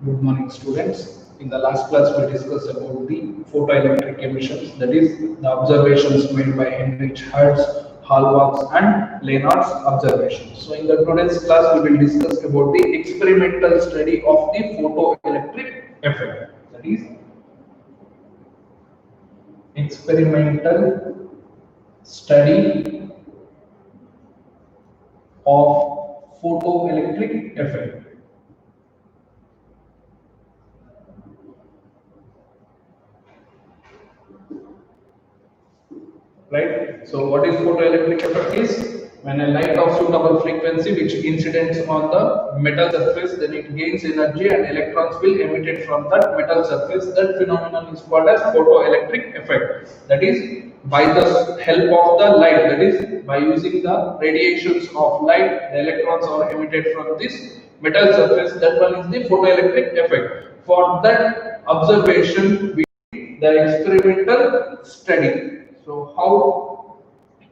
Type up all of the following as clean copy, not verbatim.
Good morning, students. In the last class, we discussed about the photoelectric emissions, that is, the observations made by Heinrich Hertz, Hallmark's, and Lenard's observations. So, in the today's class, we will discuss about the experimental study of the photoelectric effect. That is, experimental study of photoelectric effect. Right? So what is photoelectric effect is when a light of suitable frequency which incidents on the metal surface, then it gains energy and electrons will emit it from that metal surface. That phenomenon is called as photoelectric effect. That is by the help of the light, that is by using the radiations of light, the electrons are emitted from this metal surface. That one is the photoelectric effect. For that observation, we did the experimental study. So how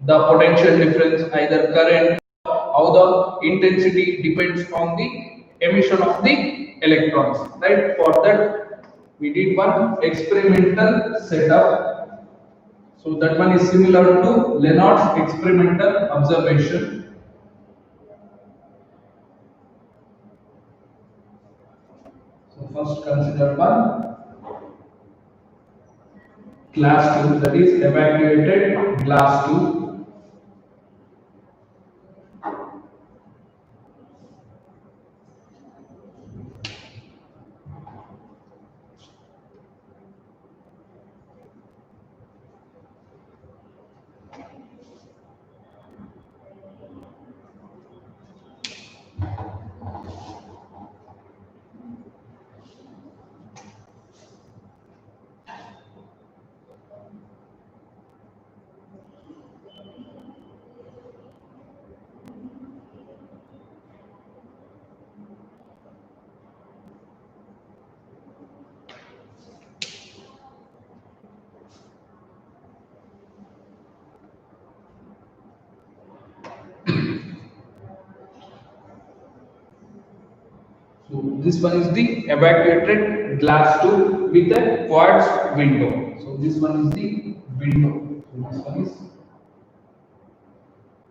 the potential difference, either current, how the intensity depends on the emission of the electrons. Right? For that, we did one experimental setup. So that one is similar to Lenard's experimental observation. So first consider one glass tube, that is evacuated glass tube. So this one is the evacuated glass tube with a quartz window. So this one is the window. So this one is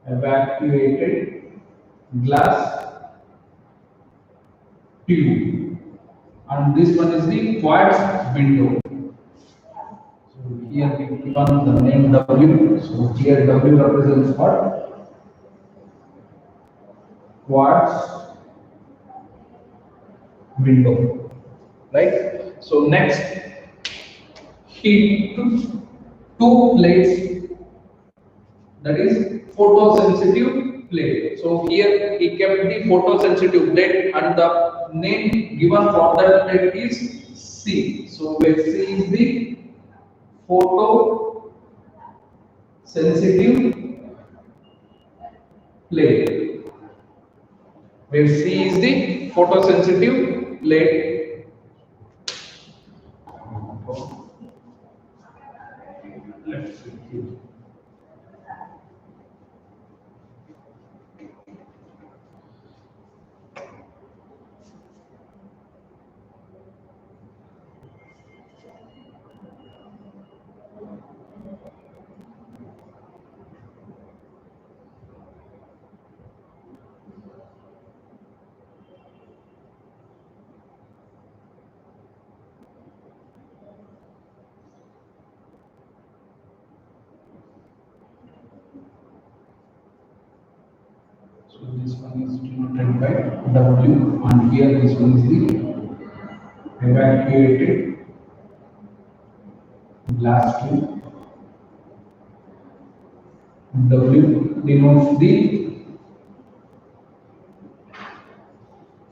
evacuated glass tube, and this one is the quartz window. So here we given the name W. So here W represents what? Quartz window, right? So next, he took two plates, that is photosensitive plate. So here he kept the photosensitive plate and the name given for that plate is C. So where C is the photosensitive plate, where C is the photosensitive plate. So this one is denoted by W, and here this one is the evacuated glass tube. W denotes the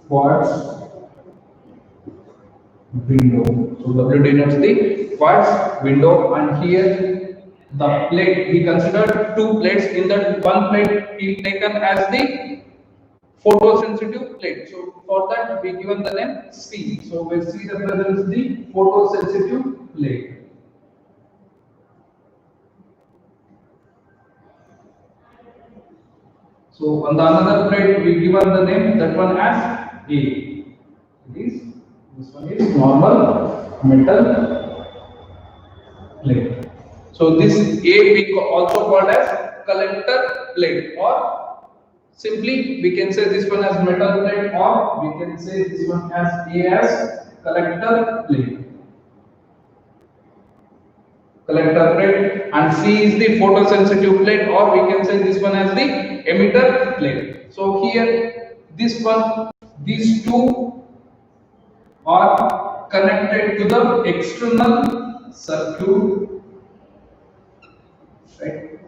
quartz window. So W denotes the quartz window, and here the plate, we consider two plates. In that one plate is taken as the photosensitive plate. So for that we given the name C. So where C represents the photosensitive plate. So on the another plate we given the name, that one as A. This normal metal plate. So this A we also called as collector plate, or simply we can say this one as metal plate, or we can say this one as A as collector plate. Collector plate, and C is the photosensitive plate, or we can say this one as the emitter plate. So here this one, these two are connected to the external circuit, right?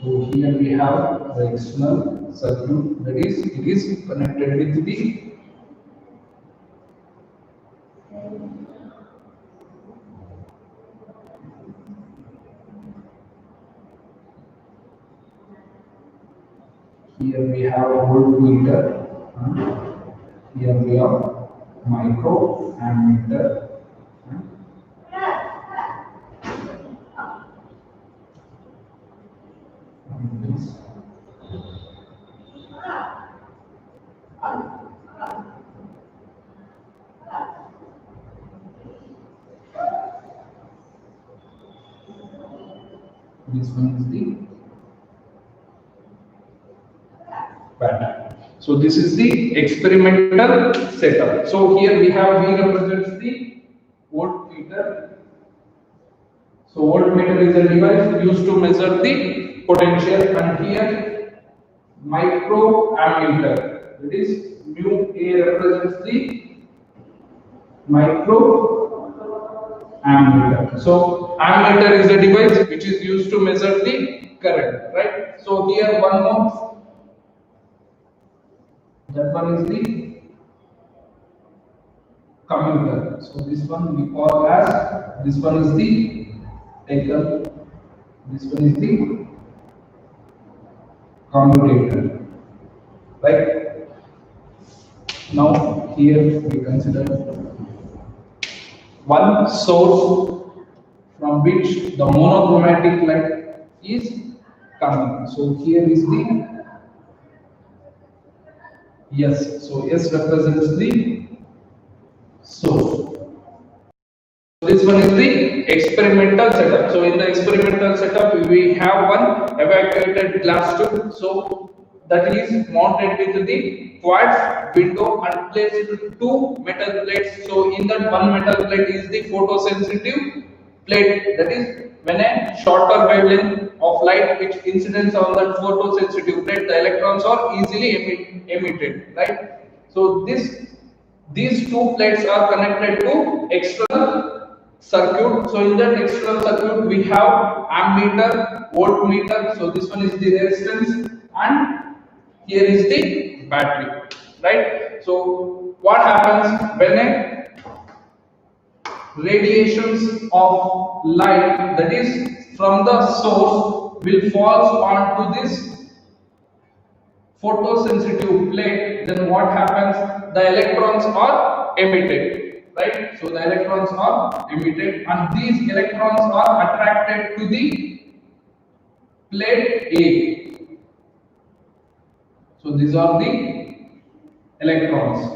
So here we have the external circuit, that is, it is connected with the here we have voltmeter, here we have microammeter, this one is the pattern. So this is the experimental setup. So here we have, V represents the voltmeter. So voltmeter is a device used to measure the potential, and here microammeter, that is mu A represents the microammeter. So ammeter is a device which is used to measure the current, right? So here one more, that one is the commutator. So this one we call as, this one is the taken, this one is the commutator, right? Now here we consider one source from which the monochromatic light is coming. So here is the S. So S represents the source. This one is the experimental setup. So in the experimental setup, we have one evacuated glass tube. So that is mounted with the quartz window and placed two metal plates. So in that one metal plate is the photosensitive plate. That is, when a shorter wavelength of light which incidents on that photosensitive plate, the electrons are easily emitted, right? So these two plates are connected to external circuit. So in that external circuit we have ammeter, voltmeter. So this one is the resistance, and here is the battery, right? So what happens when a radiations of light, that is from the source, will fall onto this photosensitive plate, then what happens? The electrons are emitted, right? So the electrons are emitted, and these electrons are attracted to the plate A. So these are the electrons.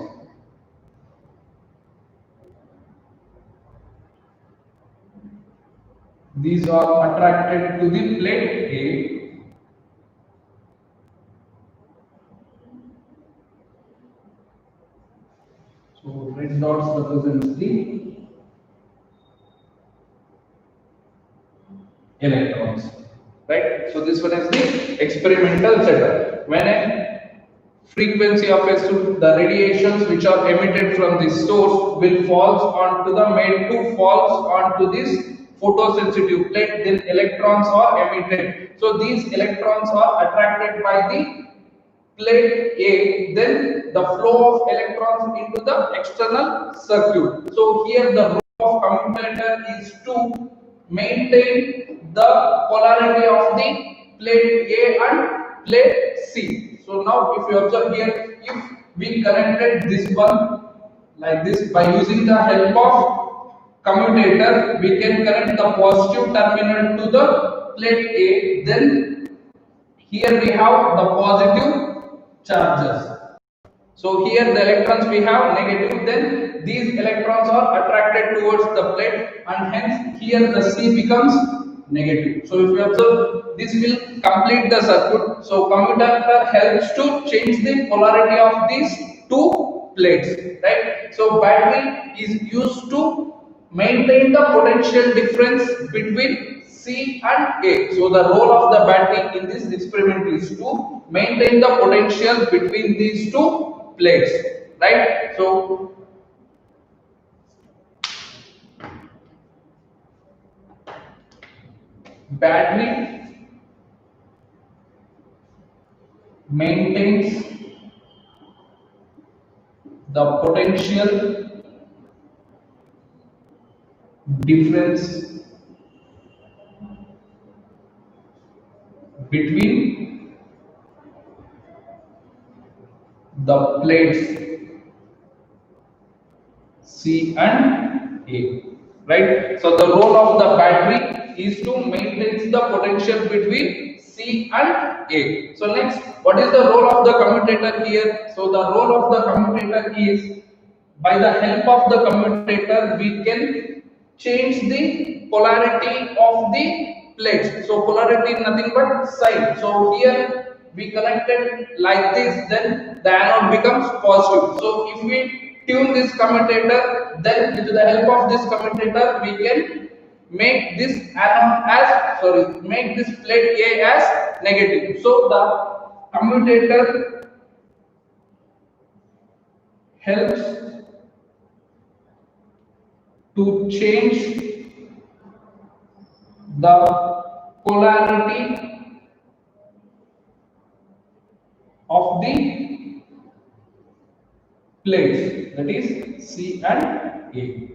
These are attracted to the plate A. So red dots represents the electrons, right? So this one is the experimental setup. When a frequency of a source, the radiations which are emitted from this source will falls onto the made to falls onto this photosensitive plate, then electrons are emitted. So these electrons are attracted by the plate A, then the flow of electrons into the external circuit. So here the role of commutator is to maintain the polarity of the plate A and plate C. So now if you observe here, if we connected this one like this by using the help of commutator, we can connect the positive terminal to the plate A, then here we have the positive charges. So here the electrons we have negative, then these electrons are attracted towards the plate and hence here the C becomes negative. So if you observe, this will complete the circuit. So commutator helps to change the polarity of these two plates, right? So battery is used to maintain the potential difference between C and A. So the role of the battery in this experiment is to maintain the potential between these two plates, right? So battery maintains the potential difference between the plates C and A, right? So the role of the battery is to maintain the potential between C and A. So next, what is the role of the commutator here? So the role of the commutator is, by the help of the commutator we can change the polarity of the plates. So polarity nothing but sign. So here we connected like this, then the anode becomes positive. So if we tune this commutator, then with the help of this commutator we can make this anode as, make this plate A as negative. So the commutator helps to change the polarity of the plates, that is C and A,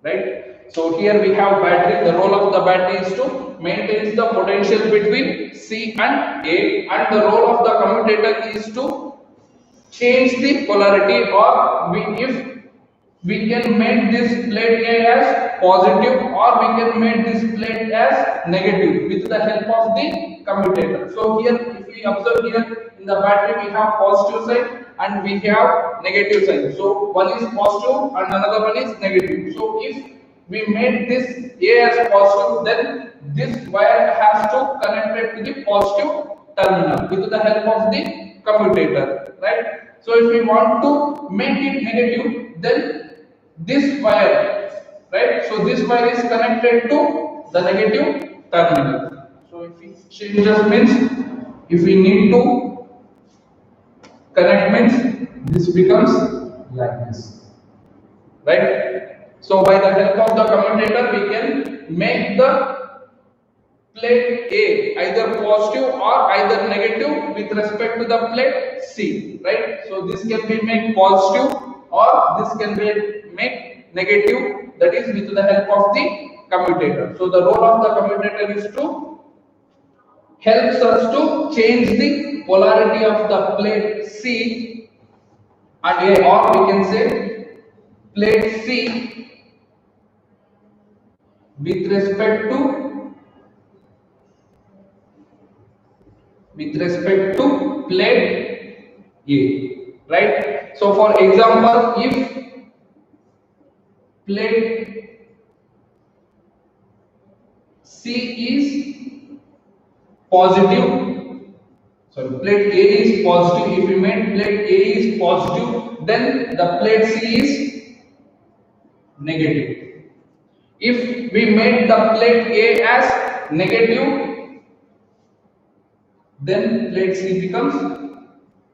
right? So here we have battery. The role of the battery is to maintain the potential between C and A, and the role of the commutator is to change the polarity, or if we can make this plate A as positive or we can make this plate as negative with the help of the commutator. So here if we observe here in the battery we have positive side and we have negative side. So one is positive and another one is negative. So if we made this A as positive, then this wire has to connect it to the positive terminal with the help of the commutator, right? So if we want to make it negative, then this wire, right? So this wire is connected to the negative terminal. So if it changes means, if we need to connect means, this becomes like this, right? So by the help of the commutator we can make the plate A either positive or either negative with respect to the plate C, right? So this can be made positive or this can be made negative, that is with the help of the commutator. So the role of the commutator is to helps us to change the polarity of the plate C and A, or we can say plate C with respect to plate A, right? So for example, if plate C is positive, plate A is positive, if we make plate A is positive, then the plate C is negative. If we make the plate A as negative, then plate C becomes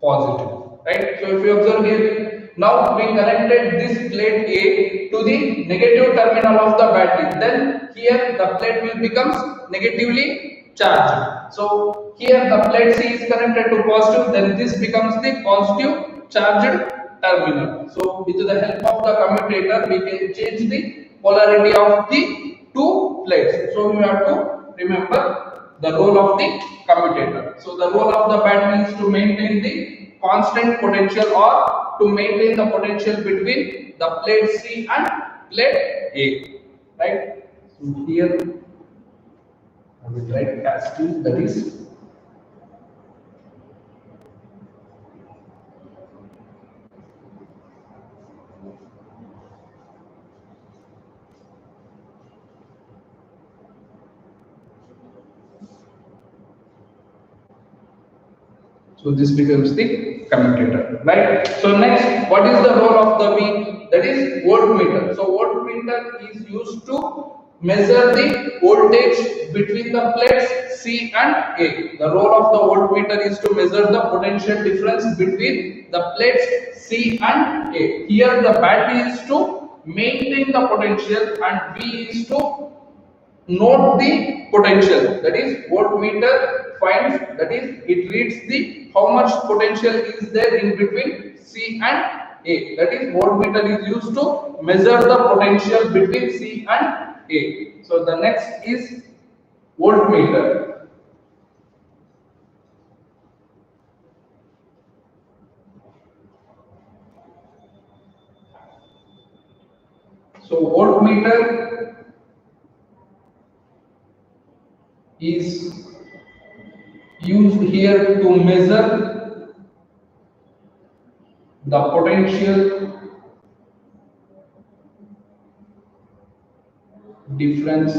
positive, right? So if you observe here, now we connected this plate A to the negative terminal of the battery, then here the plate will becomes negatively charged. So here the plate C is connected to positive, then this becomes the positive charged terminal. So with the help of the commutator we can change the polarity of the two plates. So you have to remember the role of the commutator. So the role of the battery is to maintain the constant potential or to maintain the potential between the plate C and plate A, right? So here I will write as 2, that is So this becomes the commutator, right? So next, what is the role of the V? That is voltmeter. So voltmeter is used to measure the voltage between the plates C and A. The role of the voltmeter is to measure the potential difference between the plates C and A. Here the battery is to maintain the potential and V is to note the potential. That is voltmeter finds, that is it reads the how much potential is there in between C and A. That is voltmeter is used to measure the potential between C and A. So the next is voltmeter. So voltmeter is used here to measure the potential difference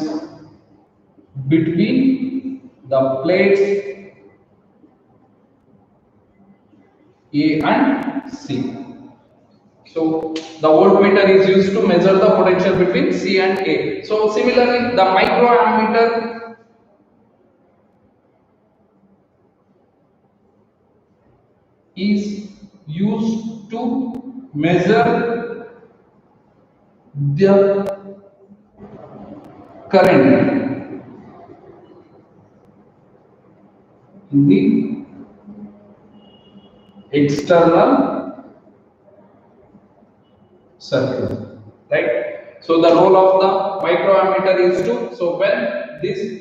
between the plates A and C. So the voltmeter is used to measure the potential between C and A. So similarly, the microammeter is used to measure the current in the external circuit, right? So the role of the microammeter is to, so when this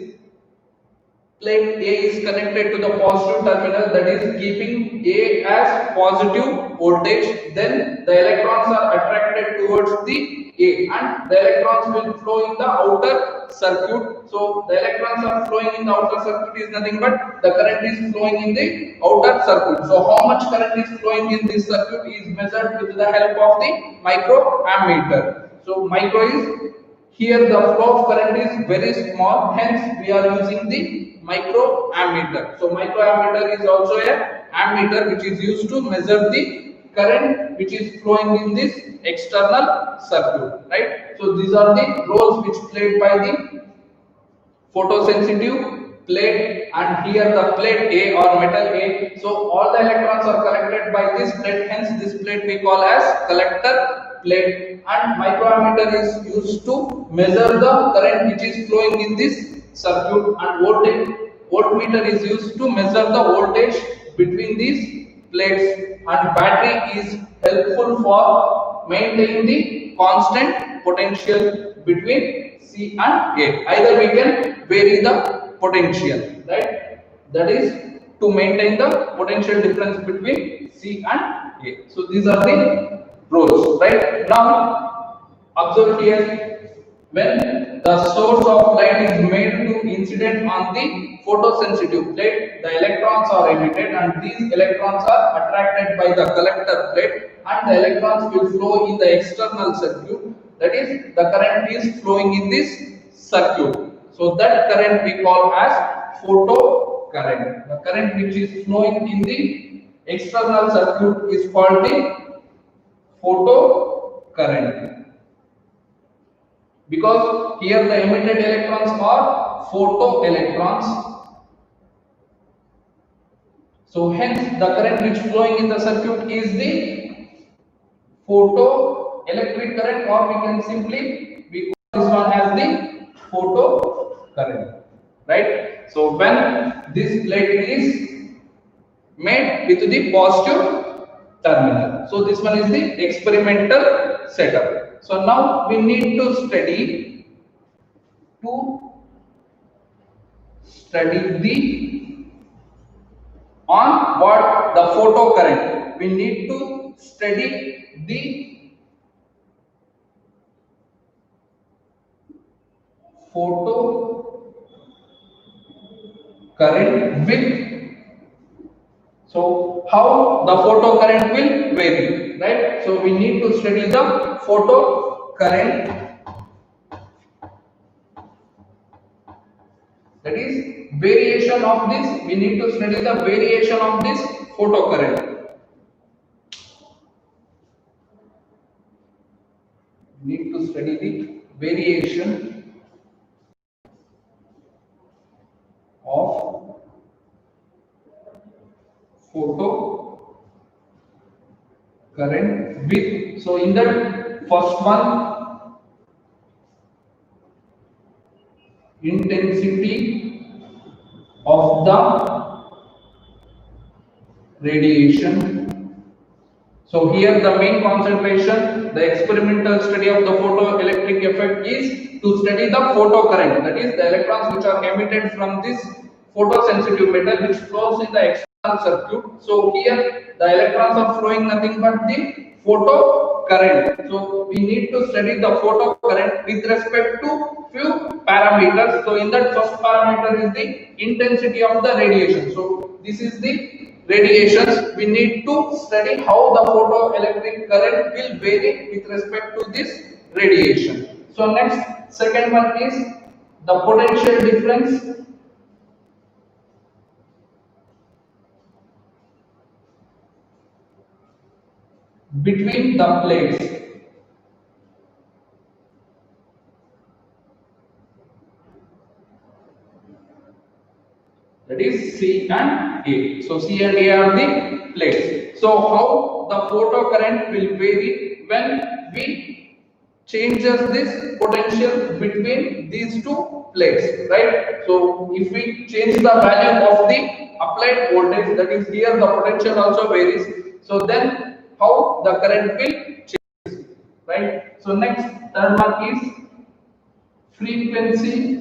plate A is connected to the positive terminal, that is keeping A as positive voltage, then the electrons are attracted towards the A and the electrons will flow in the outer circuit. So the electrons are flowing in the outer circuit is nothing but the current is flowing in the outer circuit. So how much current is flowing in this circuit is measured with the help of the microammeter. So micro is, here the flow of current is very small, hence we are using the microammeter. So microammeter is also a ammeter which is used to measure the current which is flowing in this external circuit, right? So these are the roles which played by the photosensitive plate, and here the plate A or metal A. So all the electrons are collected by this plate, hence this plate we call as collector plate, and microammeter is used to measure the current which is flowing in this circuit, and voltmeter is used to measure the voltage between these plates, and battery is helpful for maintaining the constant potential between C and A. Either we can vary the potential, right? That is to maintain the potential difference between C and A. So these are the roles, right? Now observe here, when the source of light is made to incident on the photosensitive plate, the electrons are emitted and these electrons are attracted by the collector plate and the electrons will flow in the external circuit. That is, the current is flowing in this circuit. So that current we call as photo current. The current which is flowing in the external circuit is called the photo current, because here the emitted electrons are photo electrons. So hence the current which flowing in the circuit is the photoelectric current, or we can simply we call this one as the photo current, right? So when this plate is made with the positive terminal, so this one is the experimental setup. So now we need to study the on what the photo current. We need to study the photo current with, so how the photo current will vary, right? So we need to study the photo current, that is variation of this. We need to study the variation of this photocurrent. We need to study the variation of photocurrent with, so in that first one, intensity of the radiation. So here the main concentration, the experimental study of the photoelectric effect is to study the photocurrent, that is the electrons which are emitted from this photosensitive metal which flows in the external circuit. So here the electrons are flowing nothing but the photocurrent. So we need to study the photocurrent with respect to few parameters. So in that first parameter is the intensity of the radiation. So this is the radiations. We need to study how the photoelectric current will vary with respect to this radiation. So next, second one is the potential difference between the plates. That is C and A. So C and A are the plates. So how the photocurrent will vary when we changes this potential between these two plates, right? So if we change the value of the applied voltage, that is here the potential also varies. So then how the current will change, right? So next third one is frequency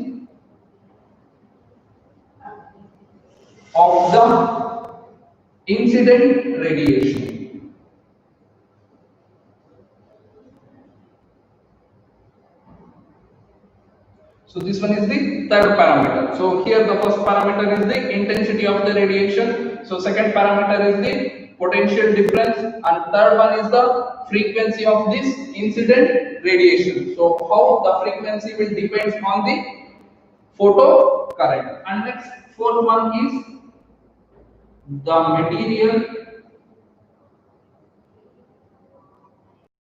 of the incident radiation. So this one is the third parameter. So here the first parameter is the intensity of the radiation. So second parameter is the potential difference, and third one is the frequency of this incident radiation. So how the frequency will depends on the photo current. And next fourth one is the material,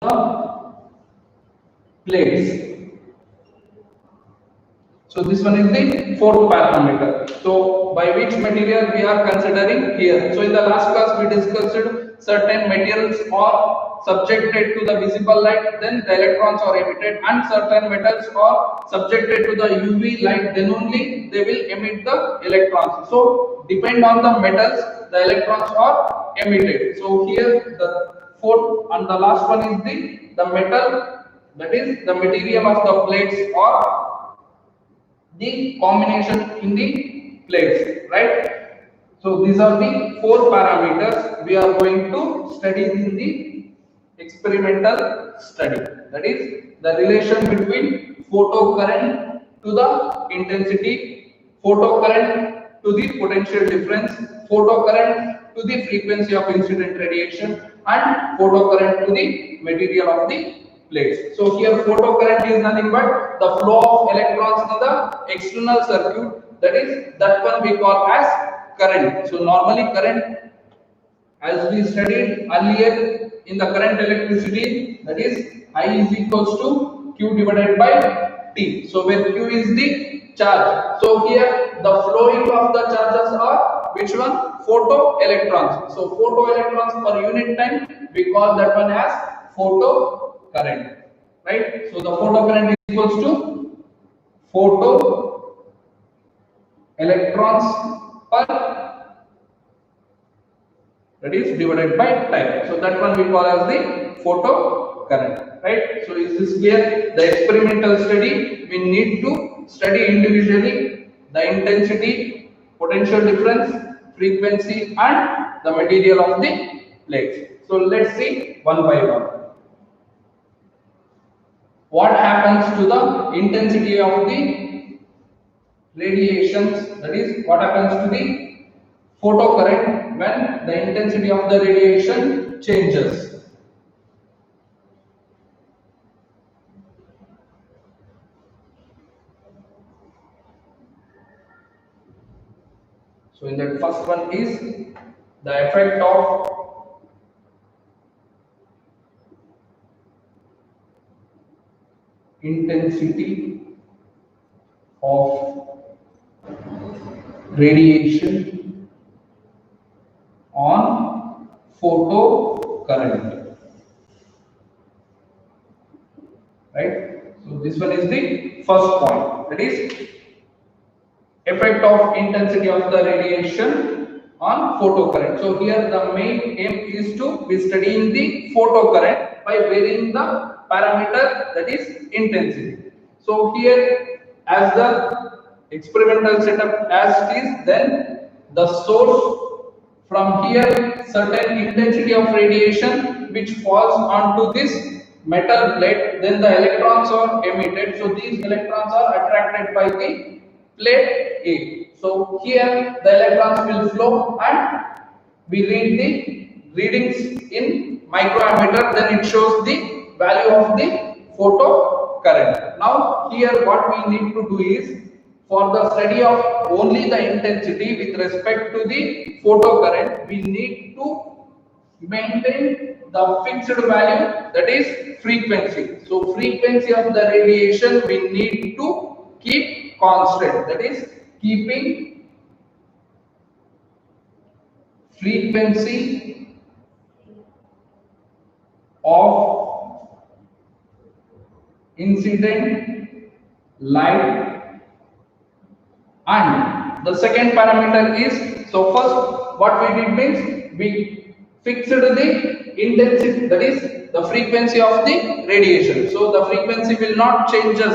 the plates. So this one is the fourth parameter. So by which material we are considering here. So in the last class we discussed certain materials are subjected to the visible light, then the electrons are emitted, and certain metals are subjected to the UV light, then only they will emit the electrons. So depend on the metals, the electrons are emitted. So here the fourth and the last one is the metal, that is the material of the plates or the combination in the plates, right? So these are the four parameters we are going to study in the experimental study, that is the relation between photocurrent to the intensity, photocurrent to the potential difference, photocurrent to the frequency of incident radiation, and photocurrent to the material of the plates. So here photocurrent is nothing but the flow of electrons in the external circuit, that is that one we call as current. So normally current, as we studied earlier in the current electricity, that is I is equals to Q divided by T. So where Q is the charge. So here the flowing of the charges are which one? Photo electrons. So photo electrons per unit time, we call that one as photo current, right? So the photo current is equals to photo electrons per, that is divided by time. So that one we call as the photo current, right? So is this clear? The experimental study, we need to study individually the intensity, potential difference, frequency, and the material of the plates. So let's see one by one. What happens to the intensity of the radiations, that is what happens to the photocurrent when the intensity of the radiation changes. So in that first one is the effect of intensity of radiation on photocurrent, right? So this one is the first point, that is effect of intensity of the radiation on photocurrent. So here the main aim is to be studying the photocurrent by varying the parameter, that is intensity. So here as the experimental setup as it is, then the source from here certain intensity of radiation which falls onto this metal plate, then the electrons are emitted. So these electrons are attracted by the plate A. So here the electrons will flow and we read the readings in microammeter, then it shows the value of the photo current. Now here what we need to do is, for the study of only the intensity with respect to the photo current, we need to maintain the fixed value, that is frequency. So frequency of the radiation we need to keep constant, that is keeping frequency of incident light. And the second parameter is, so first what we did means we fixed the intensity, that is the frequency of the radiation. So the frequency will not changes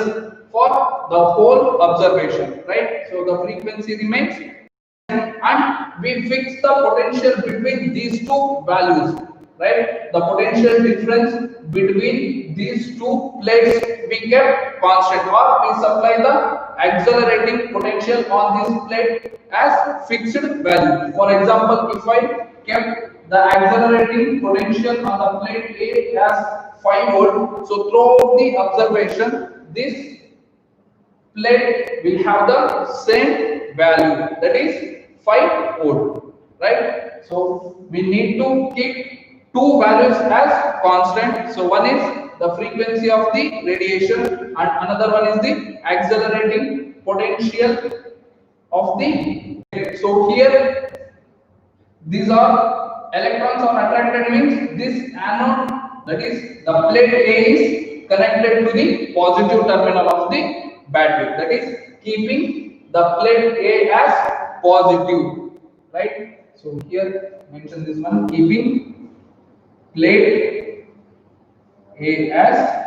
for the whole observation, right? So the frequency remains, and we fix the potential between these two values, right? The potential difference between these two plates we kept constant, or we supply the accelerating potential on this plate as fixed value. For example, if I kept the accelerating potential on the plate A as 5 volt, so throughout the observation this plate will have the same value, that is 5 volt, right? So we need to keep two values as constant. So one is the frequency of the radiation and another one is the accelerating potential of the plate. So here these are electrons are attracted, means this anode, that is the plate A, is connected to the positive terminal of the battery, that is keeping the plate A as positive, right? So here mention this one, keeping plate A as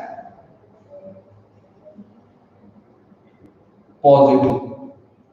positive.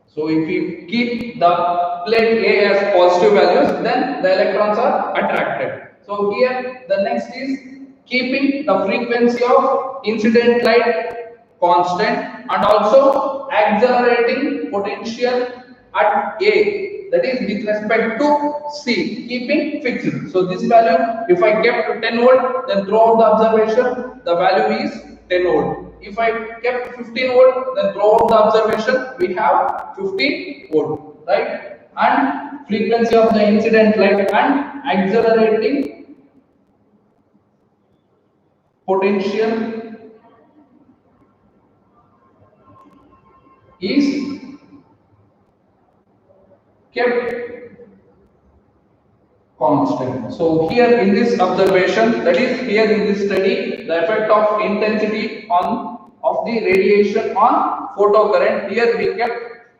So if we keep the plate A as positive values, then the electrons are attracted. So here the next is keeping the frequency of incident light constant and also accelerating potential at A, that is with respect to C, keeping fixed. So this value, if I kept 10 volt, then throughout the observation the value is 10 volt. If I kept 15 volt, then throughout the observation we have 15 volt, right? And frequency of the incident light and accelerating potential is kept constant. So here in this observation, that is here in this study, the effect of intensity of the radiation on photocurrent, here we kept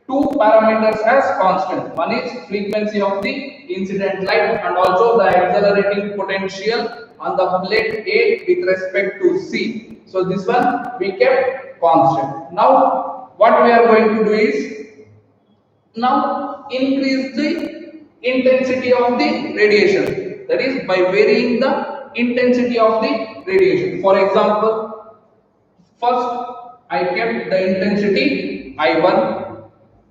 two parameters as constant. One is frequency of the incident light and also the accelerating potential on the plate A with respect to C. So this one we kept constant. Now what we are going to do is, now increase the intensity of the radiation, that is by varying the intensity of the radiation. For example, first I kept the intensity I1,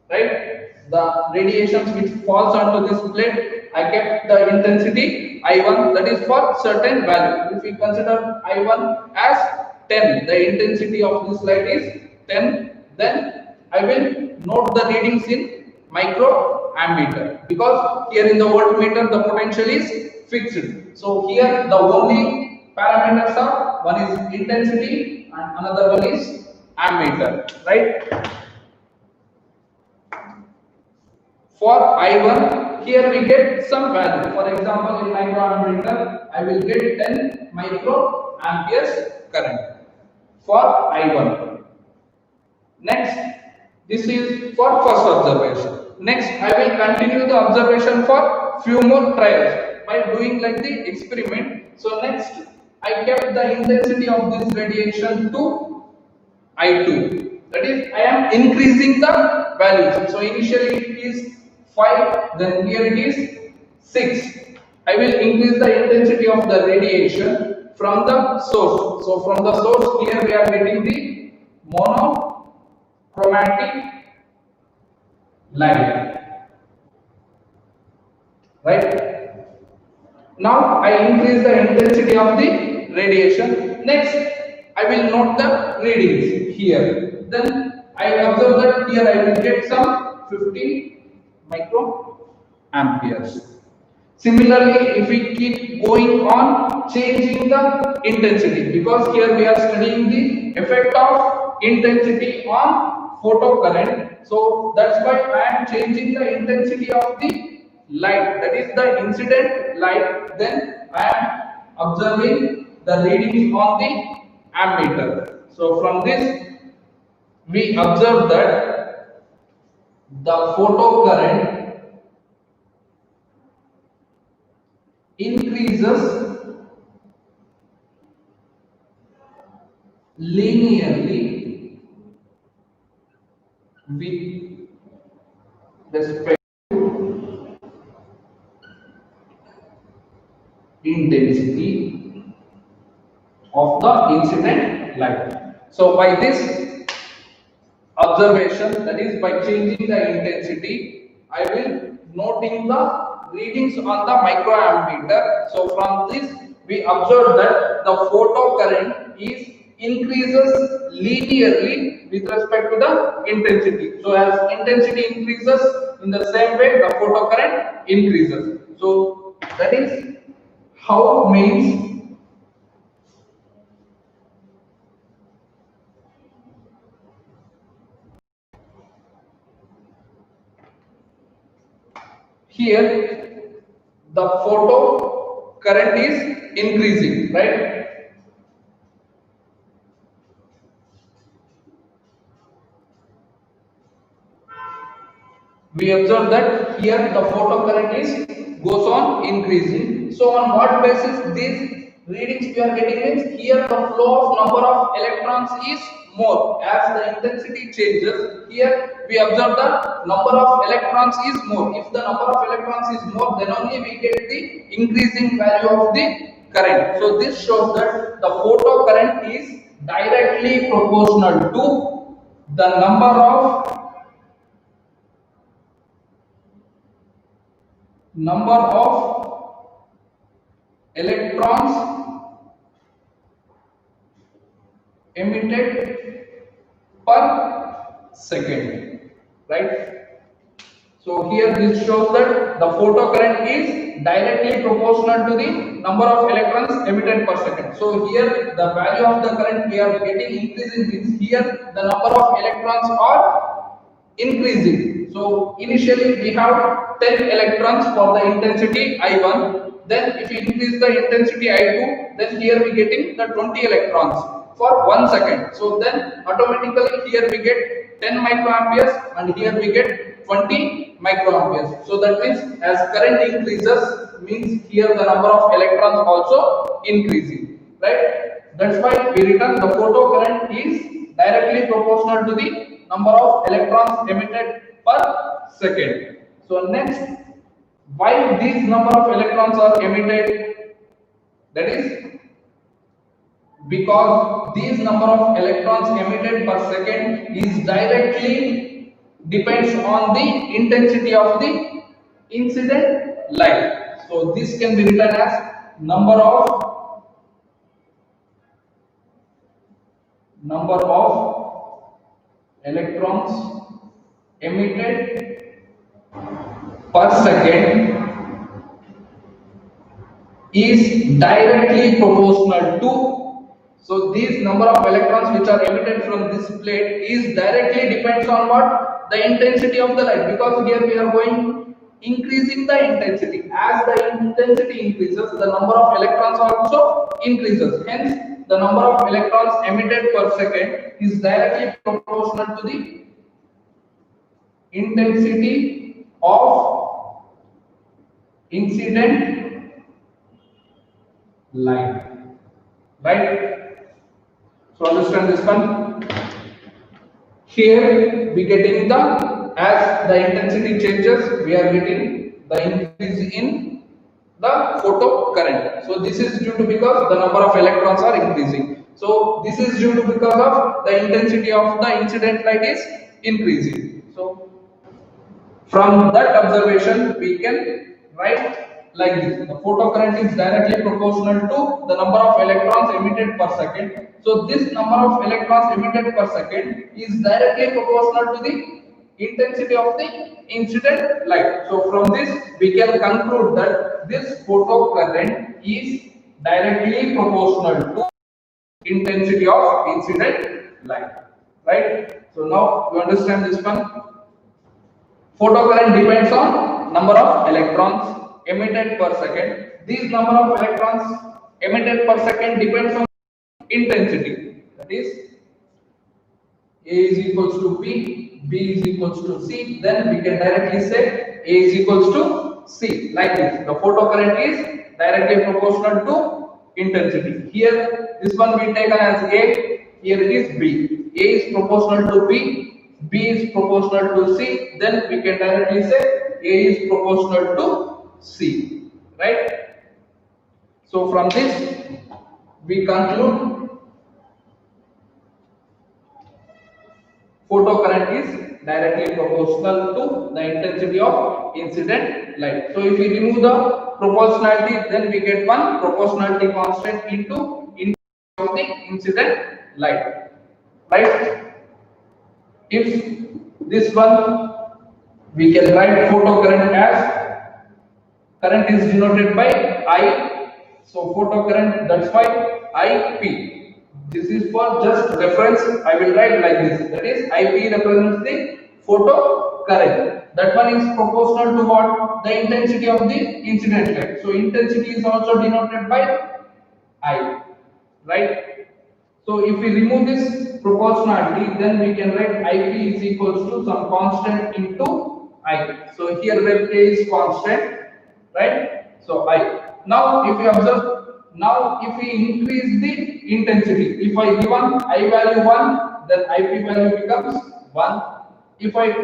right? The radiations which falls onto this plate, I kept the intensity I1, that is for certain value. If we consider I1 as 10, the intensity of this light is 10, then I will note the readings in microammeter, because here in the voltmeter the potential is fixed. So here the only parameters are, one is intensity and another one is ammeter, right? For I1, here we get some value. For example, in microammeter, I will get 10 microamperes current for I1. Next, this is for first observation. Next, I will continue the observation for few more trials by doing like the experiment. So next, I kept the intensity of this radiation to I2. That is, I am increasing the values. So initially it is 5, then here it is 6. I will increase the intensity of the radiation from the source. So from the source, here we are getting the monochromatic light, right? Now I increase the intensity of the radiation. Next, I will note the readings here. Then I observe that here I will get some 50 microamperes. Similarly, if we keep going on changing the intensity, because here we are studying the effect of intensity on photocurrent, so that's why I am changing the intensity of the light, that is the incident light. Then I am observing the readings on the ammeter. So from this we observe that the photocurrent increases linearly with respect to intensity of the incident light. So by this observation, that is by changing the intensity, I will noting the readings on the microammeter. So from this we observe that the photocurrent is increases linearly with respect to the intensity. So as intensity increases, in the same way the photocurrent increases. So that is how means here the photo current is increasing, right? We observe that here the photo current is goes on increasing. So on what basis these readings we are getting is, here the flow of number of electrons is more as the intensity changes. Here we observe the number of electrons is more. If the number of electrons is more, then only we get the increasing value of the current. So this shows that the photo current is directly proportional to the number of electrons emitted per second, right? So here this shows that the photocurrent is directly proportional to the number of electrons emitted per second. So here the value of the current we are getting increasing means here the number of electrons are increasing. So initially we have 10 electrons for the intensity I1. Then if we increase the intensity I2, then here we getting the 20 electrons for 1 second. So then automatically here we get 10 microamperes and here we get 20 microamperes. So that means as current increases means here the number of electrons also increasing, right? That's why we written the photo current is directly proportional to the number of electrons emitted per second. So next, why these number of electrons are emitted? That is because these number of electrons emitted per second is directly depends on the intensity of the incident light. So this can be written as number of electrons emitted per second is directly proportional to, so these number of electrons which are emitted from this plate is directly depends on what? The intensity of the light, because here we are going increasing the intensity. As the intensity increases, the number of electrons also increases. Hence, the number of electrons emitted per second is directly proportional to the intensity of incident light. Right? So understand this one. Here we getting the, as the intensity changes, we are getting the increase in the photo current. So this is due to because the number of electrons are increasing. So this is due to because of the intensity of the incident light is increasing. So from that observation, we can write like this. The photocurrent is directly proportional to the number of electrons emitted per second. So this number of electrons emitted per second is directly proportional to the intensity of the incident light. So from this, we can conclude that this photocurrent is directly proportional to intensity of incident light. Right? So now you understand this one. Photocurrent depends on number of electrons emitted per second. These number of electrons emitted per second depends on intensity. That is, A is equals to B is equals to C. Then we can directly say A is equals to C. Like this, the photocurrent is directly proportional to intensity. Here, this one we taken as A. Here it is B. A is proportional to B is proportional to C, then we can directly say A is proportional to C, right? So from this, we conclude photocurrent is directly proportional to the intensity of incident light. So if we remove the proportionality, then we get one proportionality constant into intensity of the incident light, right? If this one, we can write photocurrent as, current is denoted by I, so photocurrent, that's why IP. This is for just reference, I will write like this, that is IP represents the photocurrent. That one is proportional to what? The intensity of the incident light. So intensity is also denoted by I, right? So if we remove this proportionality, then we can write IP is equals to some constant into I. So here where K is constant, right? So I. Now if you observe, now if we increase the intensity, if I given I value 1, then IP value becomes 1. If I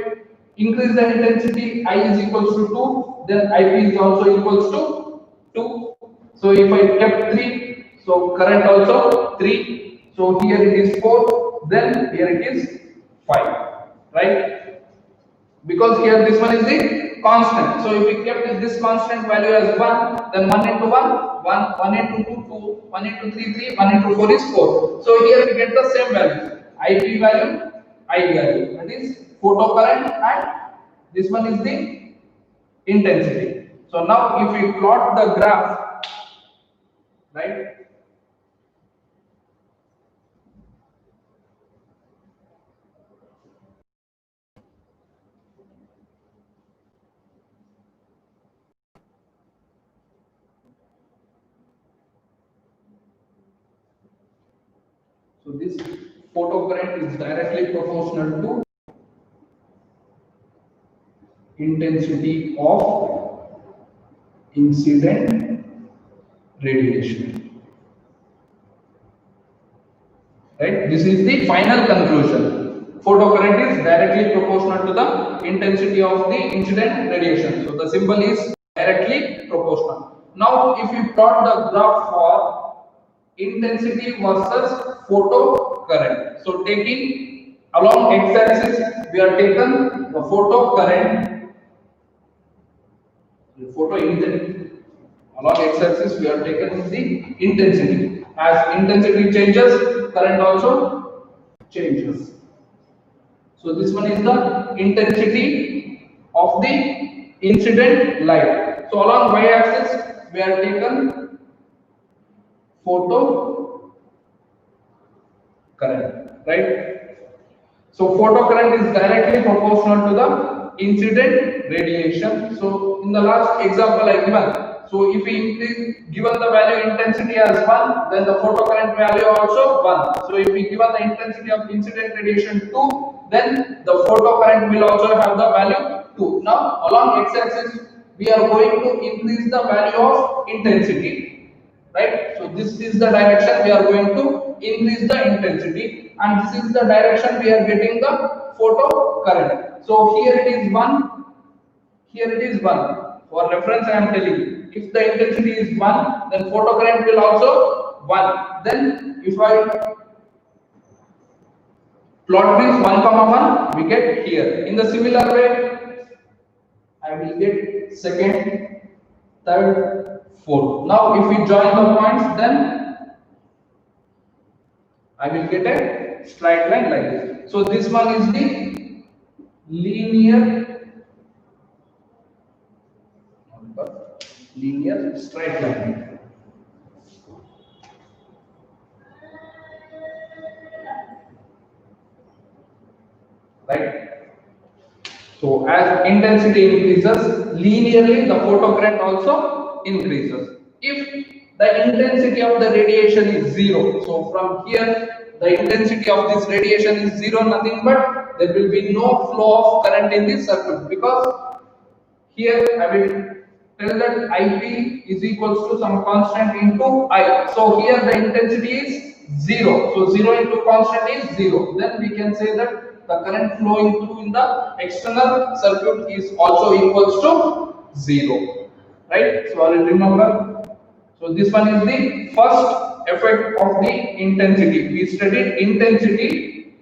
increase the intensity, I is equals to 2, then IP is also equals to 2. So if I kept 3, so current also 3. So here it is 4, then here it is 5, right? Because here this one is the constant. So if we kept this constant value as 1, then 1 into 1, 1 into 2, 2, 1 into 3, 3, 1 into 4 is 4. So here we get the same value, IP value, I value. That is photocurrent, and this one is the intensity. So now if we plot the graph, right? So this photocurrent is directly proportional to intensity of incident radiation. Right? This is the final conclusion. Photocurrent is directly proportional to the intensity of the incident radiation. So the symbol is directly proportional. Now if you plot the graph for intensity versus photocurrent. So taking along x-axis, we are taken the photocurrent, photo intensity. Along x-axis, we are taken the intensity. As intensity changes, current also changes. So this one is the intensity of the incident light. So along y-axis we are taken photo current, right? So photocurrent is directly proportional to the incident radiation. So in the last example I given, so if we increase given the value intensity as 1, then the photocurrent value also 1. So if we given the intensity of incident radiation 2, then the photocurrent will also have the value 2. Now along x-axis we are going to increase the value of intensity, right? So this is the direction we are going to increase the intensity, and this is the direction we are getting the photo current. So here it is 1, here it is 1. For reference I am telling you, if the intensity is 1, then photo current will also 1. Then if I plot this 1 comma 1, we get here. In the similar way I will get second, third, fourth. Now if we join the points, then I will get a straight line like this. So this one is the linear straight line. Right? So as intensity increases, linearly the photocurrent also increases. If the intensity of the radiation is 0, so from here the intensity of this radiation is 0, nothing but there will be no flow of current in this circuit, because here I will tell that IP is equals to some constant into I. So here the intensity is 0. So 0 into constant is 0. Then we can say that the current flowing through in the external circuit is also equals to 0. Right? So I will remember. So this one is the first effect of the intensity. We studied intensity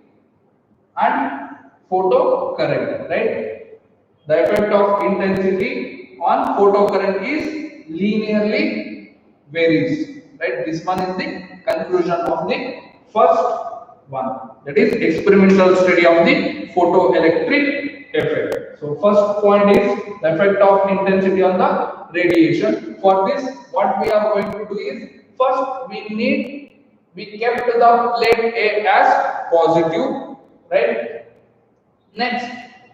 and photo current, right? The effect of intensity on photocurrent is linearly varies, right? This one is the conclusion of the first one, that is experimental study of the photoelectric effect. So first point is the effect of intensity on the radiation. For this, what we are going to do is, first we kept the plate A as positive, right? Next,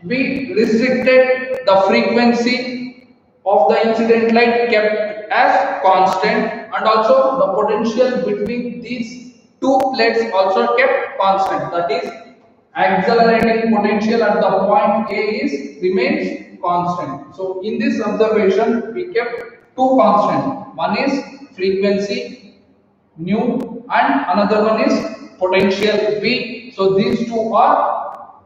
we restricted the frequency of the incident light, kept as constant, and also the potential between these two plates also kept constant. That is, accelerating potential at the point A is remains constant. So in this observation, we kept two constant. One is frequency nu and another one is potential V. So these two are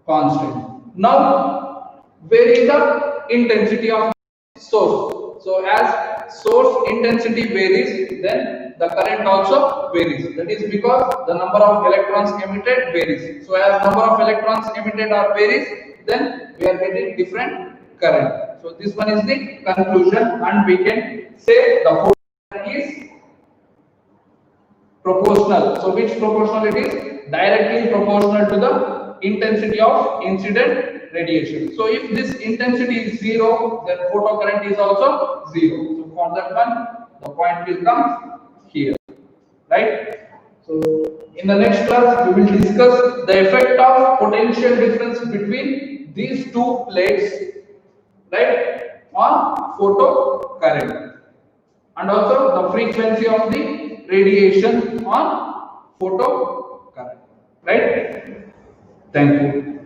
constant. Now, where is the intensity of source? So as source intensity varies, then the current also varies. That is because the number of electrons emitted varies. So as number of electrons emitted are varies, then we are getting different current. So this one is the conclusion, and we can say the whole is proportional. So which proportional it is? Directly proportional to the intensity of incident radiation. So if this intensity is 0, then photocurrent is also 0. So for that one, the point will come here, right? So in the next class, we will discuss the effect of potential difference between these two plates, right, on photocurrent, and also the frequency of the radiation on photocurrent, right? Thank you.